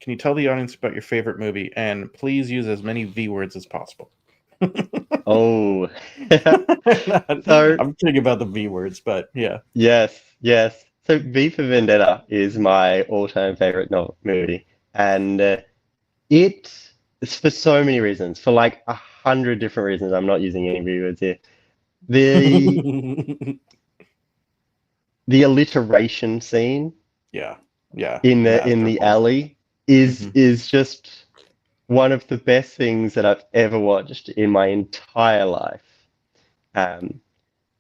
can you tell the audience about your favorite movie, and please use as many V words as possible? Oh, so I'm kidding about the V words, but yeah. Yes. So V for Vendetta is my all-time favorite movie, and it's for so many reasons, for like 100 different reasons. I'm not using any V words here. The alliteration scene, in the alley is just one of the best things that I've ever watched in my entire life.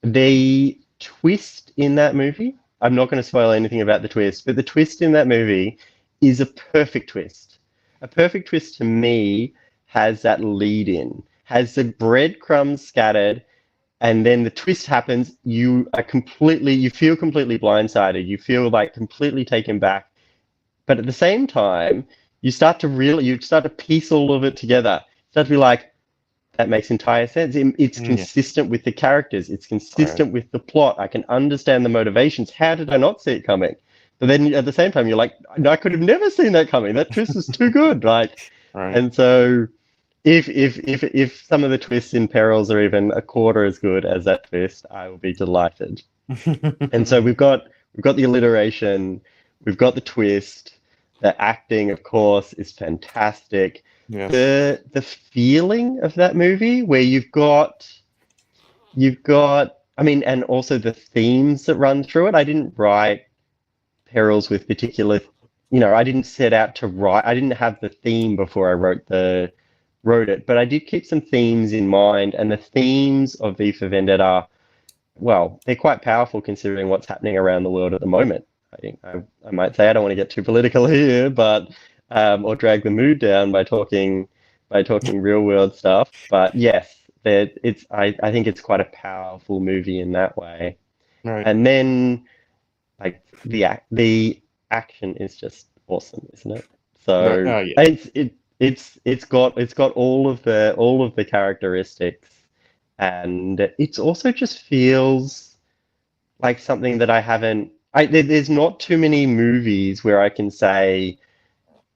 The twist in that movie, I'm not going to spoil anything about the twist, but the twist in that movie is a perfect twist. A perfect twist to me has that lead in, has the breadcrumbs scattered, and then the twist happens. You feel completely blindsided. You feel like completely taken back. But at the same time, you start to piece all of it together. You start to be like, that makes entire sense. It's consistent with the characters. It's consistent with the plot. I can understand the motivations. How did I not see it coming? But then at the same time, you're like, I could have never seen that coming. That twist was too good. Right. And so if some of the twists in Perils are even a quarter as good as that twist, I will be delighted. And so we've got the alliteration, we've got the twist. The acting, of course, is fantastic. Yes. The feeling of that movie, where you've got, and also the themes that run through it. I didn't write Perils with particular, I didn't set out to write. I didn't have the theme before I wrote it, but I did keep some themes in mind, and the themes of V for Vendetta, well, they're quite powerful considering what's happening around the world at the moment. I might say, I don't want to get too political here, but or drag the mood down by talking real world stuff. But yes, I think it's quite a powerful movie in that way. Right. And then like the action is just awesome, isn't it? So it's got all of the characteristics, and it's also just feels like something that I haven't. There's not too many movies where I can say,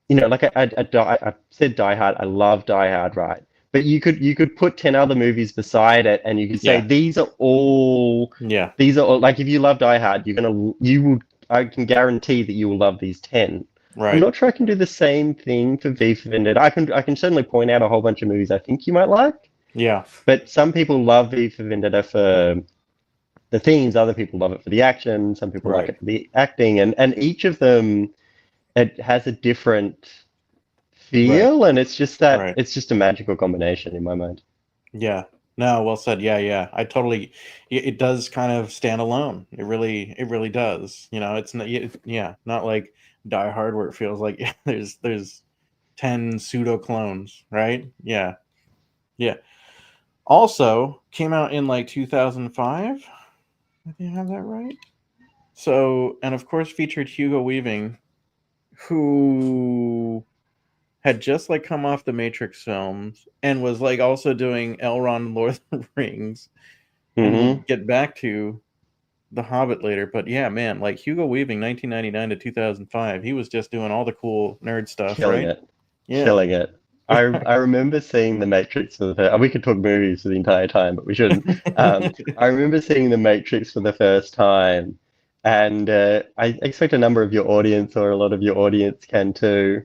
like I said Die Hard, I love Die Hard, right? But you could put 10 other movies beside it, and you could say these are all like, if you love Die Hard, I can guarantee that you will love these 10. Right. I'm not sure I can do the same thing for V for Vendetta. I can certainly point out a whole bunch of movies I think you might like. Yeah. But some people love V for Vendetta for the themes. Other people love it for the action. Some people like Right. it for the acting, and each of them, it has a different feel, and it's just Right. a magical combination in my mind. Yeah. No, well said. Yeah, yeah. I totally. It does kind of stand alone. It really does. You know, it's not. Yeah, not like Die Hard where it feels like there's 10 pseudo clones, right? Yeah, yeah. Also came out in like 2005. I think I have that right. So, and of course featured Hugo Weaving, who had just like come off the Matrix films and was like also doing Elrond Lord of the Rings, and we'll Hmm. get back to The Hobbit later. But yeah, man, like Hugo Weaving, 1999 to 2005, he was just doing all the cool nerd stuff, Killing right? it, Yeah. killing it. I remember seeing The Matrix for the first. We could talk movies for the entire time, but we shouldn't. I remember seeing The Matrix for the first time, and I expect a number of your audience or a lot of your audience can too.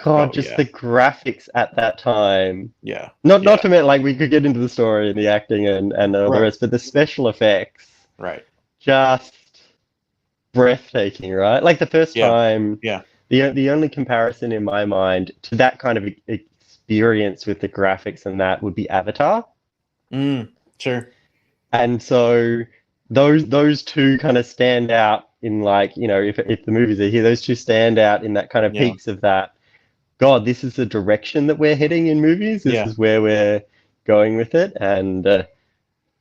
God, Oh just yeah, the graphics at that time. yeah, Not yeah. to mention, like, we could get into the story and the acting and all the Right, rest, but the special effects right. just breathtaking, right? Like the first Yeah, time, yeah. the only comparison in my mind to that kind of experience with the graphics and that would be Avatar. Sure. And so those two kind of stand out in, like, if the movies are here, those two stand out in that kind of Yeah, peaks of that. God, this is the direction that we're heading in movies. This yeah, is where we're going with it. And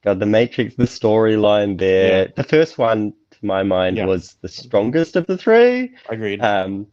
God, The Matrix, the storyline yeah, there. The first one, to my mind, yeah. was the strongest of the three. Agreed. Um,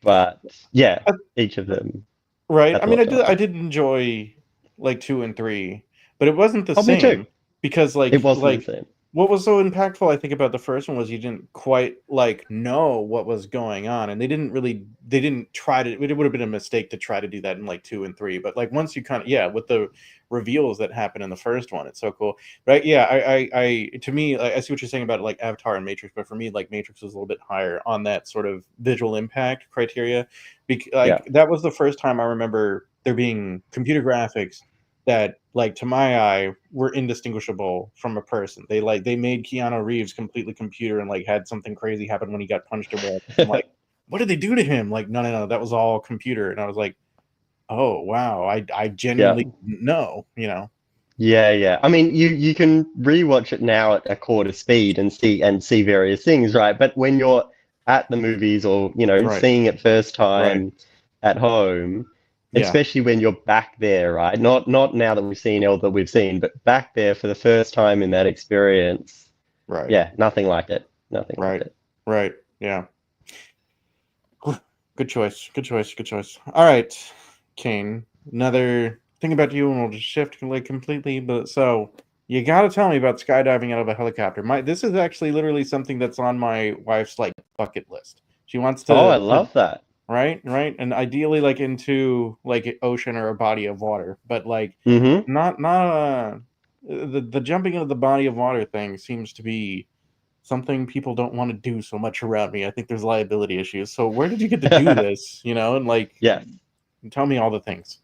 but yeah, Uh, each of them Right. has I a mean, lot to I offer. did enjoy like 2 and 3, but it wasn't the Oh, me too. same because It wasn't the like same. what was so impactful, I think, about the first one was you didn't quite like know what was going on, and they didn't try to. It would have been a mistake to try to do that in like 2 and 3, but like once you kind of with the reveals that happen in the first one, it's so cool. Right? Yeah. I to me, like, I see what you're saying about like Avatar and Matrix, but for me, like Matrix was a little bit higher on that sort of visual impact criteria. Yeah. Like that was the first time I remember there being computer graphics that, like, to my eye were indistinguishable from a person. They made Keanu Reeves completely computer and like had something crazy happen when he got punched or whatever. I'm like, what did they do to him? Like, no, that was all computer. And I was like, oh wow, I Yeah. genuinely didn't know, you know. Yeah, yeah. I mean, you can rewatch it now at a quarter speed and see various things, right? But when you're at the movies or, Right, seeing it first right. time at home, Yeah, especially when you're back there, right? Not now that we've seen all that we've seen, but back there for the first time in that experience. right, Yeah, nothing like it. Nothing like right, it. right. Yeah. Good choice. Good choice. Good choice. All right, Kane. Another thing about you, and we'll just shift like completely. But so you got to tell me about skydiving out of a helicopter. This is actually literally something that's on my wife's like bucket list. She wants Oh, I to love that. right, and ideally like into like an ocean or a body of water, but like Mm-hmm. not the jumping into the body of water thing seems to be something people don't want to do so much around me. I think there's liability issues. So where did you get to do this? You know, and like Yes. tell me all the things.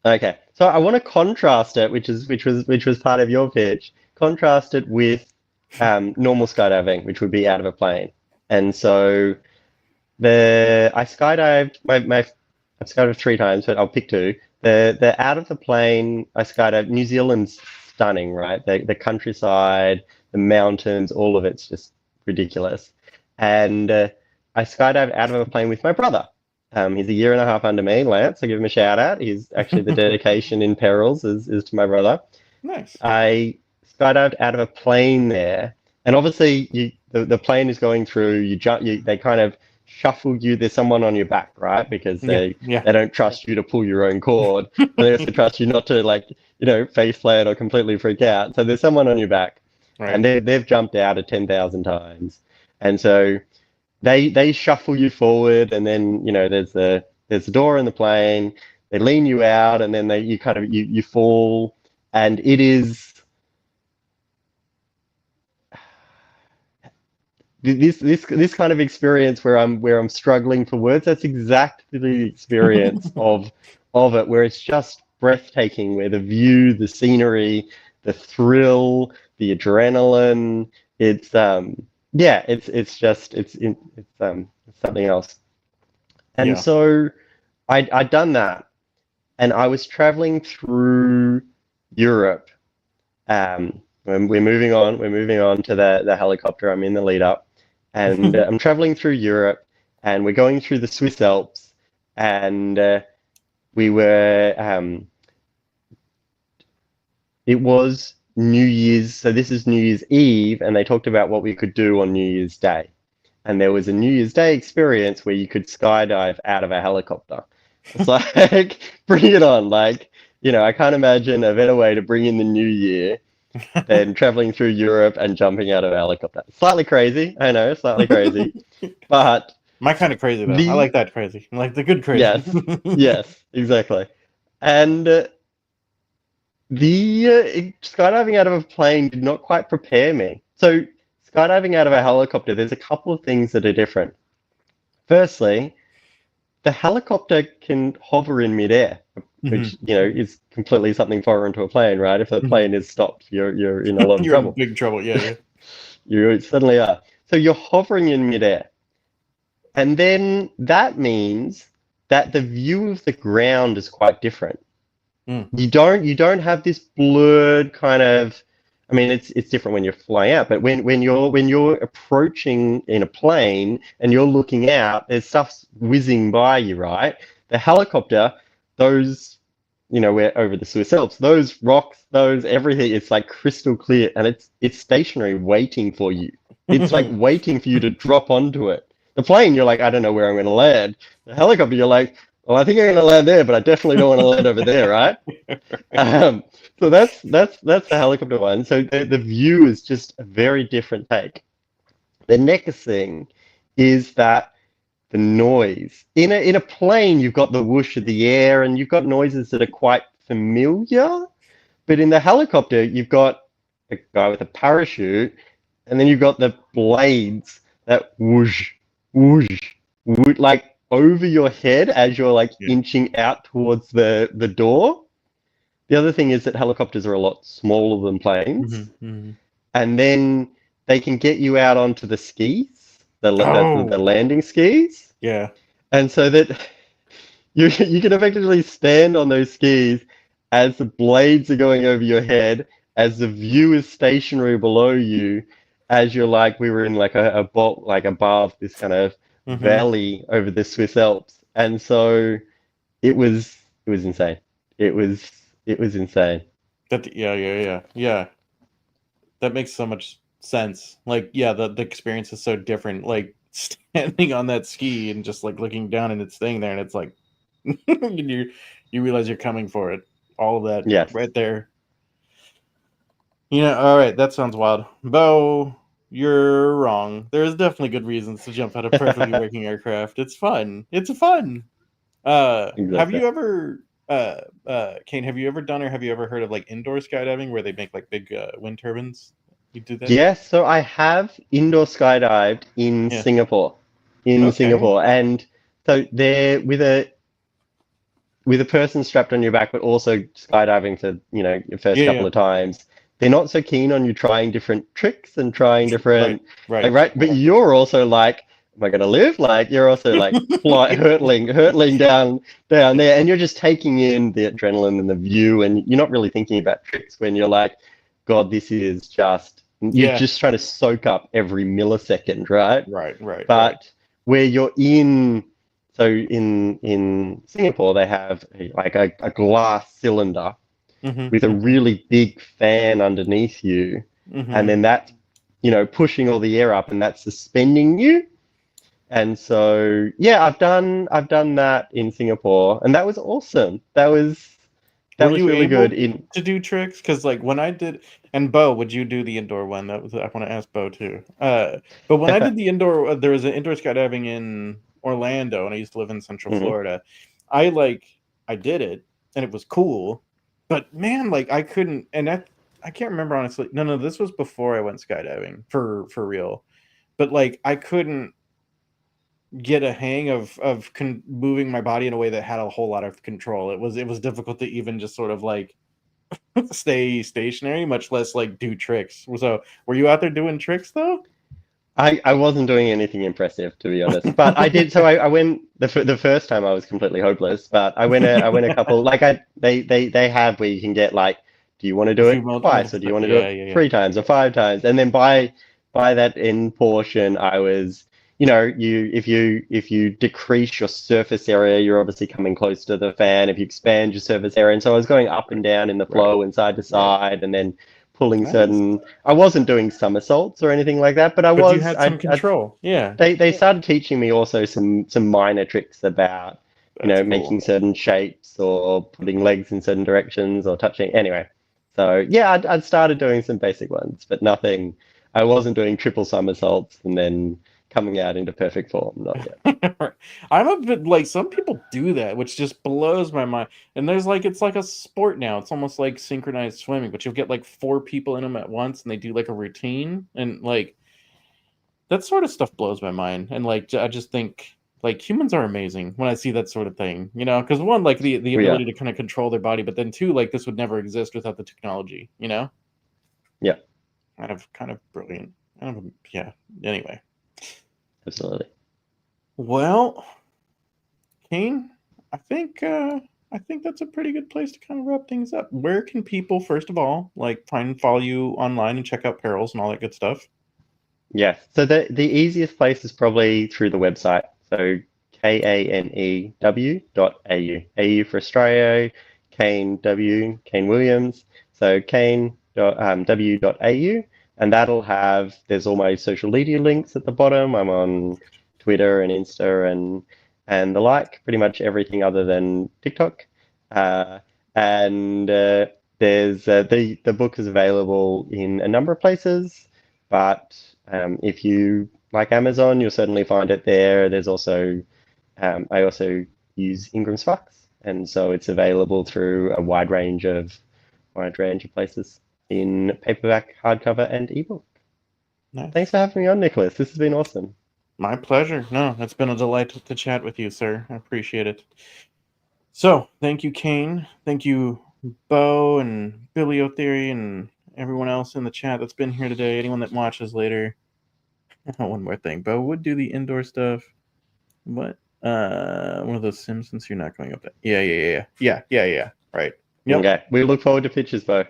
Okay. So I want to contrast it, which was part of your pitch. Contrast it with normal skydiving, which would be out of a plane. And so I skydived I've skydived 3 times, but I'll pick two. The out of the plane I skydived. New Zealand's stunning, right? The countryside, the mountains, all of it's just ridiculous. And I skydived out of a plane with my brother. He's a year and a half under me, Lance. I give him a shout out. He's actually the dedication in perils is to my brother. Nice. I skydived out of a plane there, and obviously the plane is going through. You jump. They kind of shuffle you. There's someone on your back, right? Because Yeah, they yeah. they don't trust you to pull your own cord. They also trust you not to, like, face plant or completely freak out. So there's someone on your back, and Right. they've jumped out 10,000 times, and so they shuffle you forward, and then there's the door in the plane. They lean you out, and then you kind of you fall, and it is this kind of experience where I'm struggling for words. That's exactly the experience of it, where it's just breathtaking, where the view, the scenery, the thrill, the adrenaline. It's it's something else. And Yeah. so I'd done that, and I was traveling through Europe. We're moving on. We're moving on to the helicopter. I'm in the lead up, and I'm traveling through Europe, and we're going through the Swiss Alps, and we were. It was New Year's, so this is New Year's Eve, and they talked about what we could do on New Year's Day. And there was a New Year's Day experience where you could skydive out of a helicopter. It's like, bring it on. Like, I can't imagine a better way to bring in the new year than traveling through Europe and jumping out of a helicopter. Slightly crazy, I know, slightly crazy. But My kind of crazy, though. I like that crazy. I like the good crazy. Yes, exactly. And the skydiving out of a plane did not quite prepare me. So skydiving out of a helicopter, there's a couple of things that are different. Firstly, the helicopter can hover in midair, which is completely something foreign to a plane, right? If the plane is stopped, you're in a lot of trouble. You're in big trouble, yeah. You certainly are. So you're hovering in midair, and then that means that the view of the ground is quite different. You don't have this blurred kind of. I mean, it's different when you're flying out, but when you're approaching in a plane and you're looking out, there's stuff whizzing by you, right? The helicopter, those, we're over the Swiss Alps, those rocks, those everything, it's like crystal clear, and it's stationary, waiting for you. It's like waiting for you to drop onto it. The plane, you're like, I don't know where I'm going to land. The helicopter, you're like, well, I think I'm going to land there, but I definitely don't want to land over there, right? So that's the helicopter one. So the view is just a very different take. The next thing is that the noise. In a plane, you've got the whoosh of the air, and you've got noises that are quite familiar. But in the helicopter, you've got a guy with a parachute, and then you've got the blades that whoosh, whoosh, whoosh, like over your head as you're like inching out towards the door. The other thing is that helicopters are a lot smaller than planes, and then they can get you out onto the skis, the landing skis. Yeah. And so that you can effectively stand on those skis as the blades are going over your head, as the view is stationary below you, as you're like, we were in like a boat, like above this kind of valley over the Swiss Alps. And so it was insane. It was insane. Yeah. That makes so much sense. Like, yeah, the experience is so different. Like standing on that ski and just like looking down and it's staying there, and it's like you realize you're coming for it. All of that right there. All right, that sounds wild. Bo, you're wrong. There's definitely good reasons to jump out of perfectly working aircraft. It's fun. It's fun. Exactly. Have you ever Kane, have you ever done or have you ever heard of like indoor skydiving where they make like big wind turbines? You do that? Yes, so I have indoor skydived in Singapore. Singapore. And so they're with a person strapped on your back, but also skydiving for, your first couple of times. They're not so keen on you trying different tricks and trying different right. But you're also like, am I gonna live? Like you're also like hurtling down there, and you're just taking in the adrenaline and the view, and you're not really thinking about tricks when you're like, God, this is just you're just trying to soak up every millisecond, right? Right. But where you're in Singapore, they have like a glass cylinder with a really big fan underneath you, and then that's pushing all the air up, and that's suspending you. And so I've done that in Singapore, and that was awesome. That was really good. To do tricks, because like when I did, and Bo, would you do the indoor one? I want to ask Bo too. But when I did the indoor, there was an indoor skydiving in Orlando, and I used to live in Central Florida. I did it, and it was cool. But man, like I couldn't, and I can't remember honestly. No, this was before I went skydiving for real. But like I couldn't get a hang of moving my body in a way that had a whole lot of control. It was difficult to even just sort of like stay stationary, much less like do tricks. So were you out there doing tricks though? I wasn't doing anything impressive, to be honest, but I did. So I went the first time I was completely hopeless, but I went a couple like they have where you can get like, do you want to A do few it twice or multiple do you want to do yeah, it yeah, yeah. 3 times or 5 times? And then by that end portion, I was, if you decrease your surface area, you're obviously coming close to the fan. If you expand your surface area, and so I was going up and Right, down in the right, flow and side to right. side, and then pulling Nice. certain. I wasn't doing somersaults or anything like that, but I But you was. had some control. Yeah. They Yeah. started teaching me also some minor tricks about, That's making cool. certain shapes or putting legs in certain directions or touching. Anyway, so yeah, I'd started doing some basic ones, but nothing. I wasn't doing triple somersaults and then coming out into perfect form. Not yet. I'm a bit like some people do that, which just blows my mind. And there's like it's like a sport now. It's almost like synchronized swimming, but you'll get like 4 people in them at once, and they do like a routine, and like that sort of stuff blows my mind. And like I just think like humans are amazing when I see that sort of thing, because one, like the Well, yeah, ability to kind of control their body, but then two, like this would never exist without the technology. yeah, Kind of brilliant. Yeah. Anyway, absolutely. well, Kane, I think that's a pretty good place to kind of wrap things up. Where can people, first of all, like find and follow you online and check out perils and all that good stuff? Yeah. So the easiest place is probably through the website. So kanew.au. AU for Australia, Kane Williams. So w.au, and that'll have there's all my social media links at the bottom. I'm on Twitter and Insta and the like, pretty much everything other than TikTok. And there's the book is available in a number of places, but if you like Amazon, you'll certainly find it there. There's also I also use Ingram Sparks, and so it's available through a wide range of places in paperback, hardcover, and ebook. Thanks Nice. for having me on, Nicholas. This has been awesome. My pleasure. No, it's been a delight to chat with you, sir. I appreciate it. So, thank you, Kane. Thank you, Bo and Bibliotheory and everyone else in the chat that's been here today. Anyone that watches later. One more thing. Bo would do the indoor stuff. What? One of those Simpsons. You're not going up there. Yeah. Right. Yep. Okay, we look forward to pictures, Bo.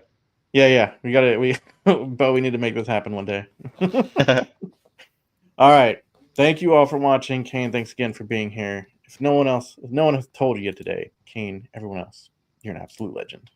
Yeah. We got it. Bo, we need to make this happen one day. All right. Thank you all for watching. Kane, thanks again for being here. If no one has told you today, Kane, everyone else, you're an absolute legend.